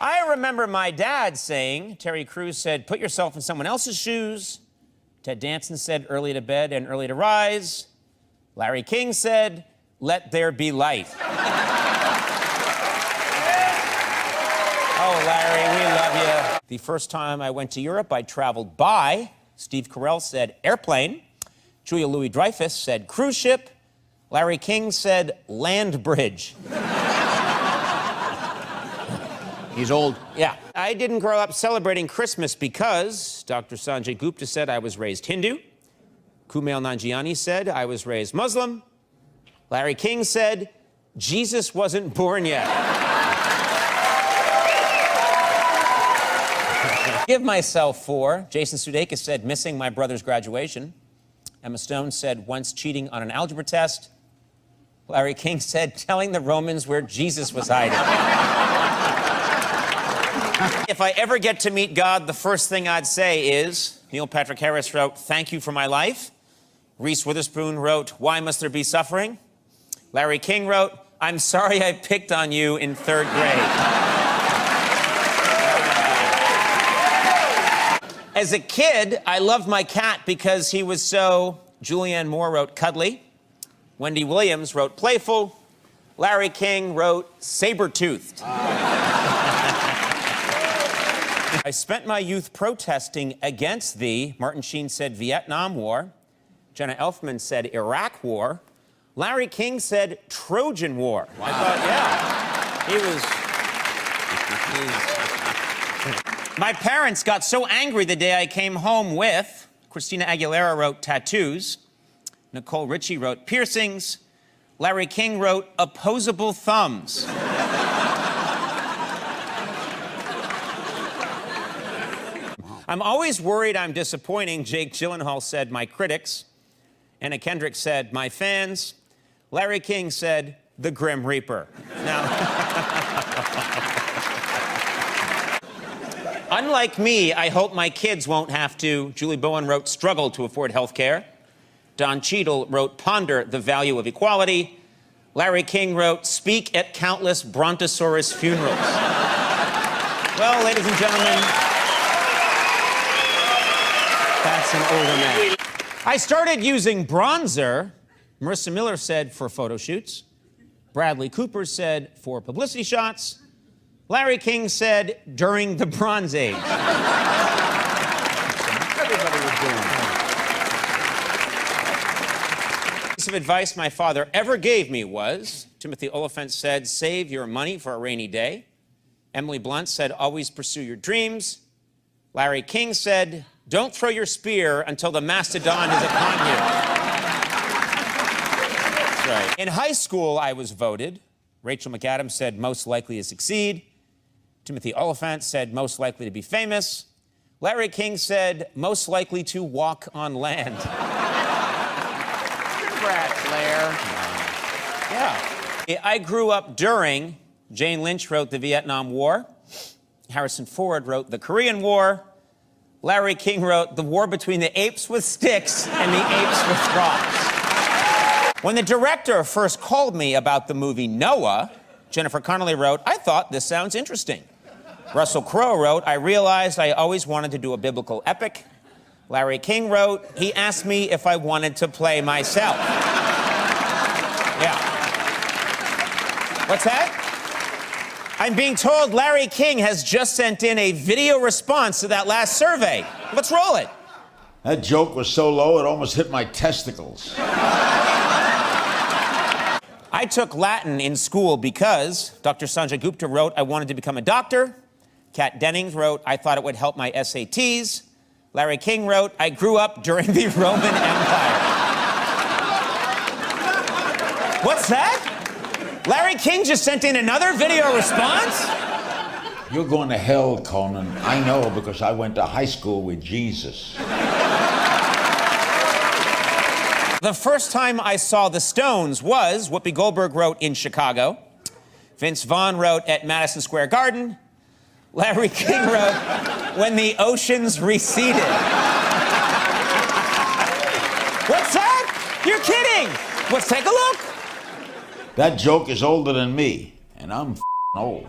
I remember my dad saying, Terry Crews said, put yourself in someone else's shoes. Ted Danson said, early to bed and early to rise. Larry King said, let there be light. Oh, Larry, we love you. The first time I went to Europe, I traveled by. Steve Carell said, airplane. Julia Louis-Dreyfus said, cruise ship. Larry King said, land bridge. He's old. Yeah. I didn't grow up celebrating Christmas because Dr. Sanjay Gupta said I was raised Hindu. Kumail Nanjiani said I was raised Muslim. Larry King said Jesus wasn't born yet. Give myself 4. Jason Sudeikis said missing my brother's graduation. Emma Stone said once cheating on an algebra test. Larry King said telling the Romans where Jesus was hiding. If I ever get to meet God, the first thing I'd say is, Neil Patrick Harris wrote, thank you for my life. Reese Witherspoon wrote, why must there be suffering? Larry King wrote, I'm sorry I picked on you in 3rd grade. As a kid, I loved my cat because he was so, Julianne Moore wrote, cuddly. Wendy Williams wrote, playful. Larry King wrote, saber-toothed. I spent my youth protesting against the, Martin Sheen said, Vietnam War. Jenna Elfman said, Iraq War. Larry King said, Trojan War. Wow. I thought, yeah, he was... My parents got so angry the day I came home with, Christina Aguilera wrote, tattoos. Nicole Richie wrote, piercings. Larry King wrote, opposable thumbs. I'm always worried I'm disappointing. Jake Gyllenhaal said, my critics. Anna Kendrick said, my fans. Larry King said, the Grim Reaper. Now, unlike me, I hope my kids won't have to. Julie Bowen wrote, struggle to afford health care. Don Cheadle wrote, ponder the value of equality. Larry King wrote, speak at countless brontosaurus funerals. Well, ladies and gentlemen, that's an older man. I started using bronzer, Marissa Miller said, for photo shoots. Bradley Cooper said, for publicity shots. Larry King said, during the Bronze Age. Everybody was doing it. Piece of advice my father ever gave me was, Timothy Oliphant said, save your money for a rainy day. Emily Blunt said, always pursue your dreams. Larry King said, don't throw your spear until the mastodon is upon you. That's right. In high school, I was voted. Rachel McAdams said, most likely to succeed. Timothy Oliphant said, most likely to be famous. Larry King said, most likely to walk on land. Congrats, Blair. Yeah. I grew up during, Jane Lynch wrote the Vietnam War. Harrison Ford wrote the Korean War. Larry King wrote the war between the apes with sticks and the apes with rocks. When the director first called me about the movie Noah, Jennifer Connelly wrote, I thought this sounds interesting. Russell Crowe wrote, I realized I always wanted to do a biblical epic. Larry King wrote, he asked me if I wanted to play myself. Yeah. What's that? I'm being told Larry King has just sent in a video response to that last survey. Let's roll it. That joke was so low, it almost hit my testicles. I took Latin in school because Dr. Sanjay Gupta wrote, I wanted to become a doctor. Kat Dennings wrote, I thought it would help my SATs. Larry King wrote, I grew up during the Roman Empire. What's that? Larry King just sent in another video response? You're going to hell, Conan. I know because I went to high school with Jesus. The first time I saw the Stones was, Whoopi Goldberg wrote, in Chicago. Vince Vaughn wrote, at Madison Square Garden. Larry King wrote, when the oceans receded. What's that? You're kidding. Let's take a look. That joke is older than me, and I'm old.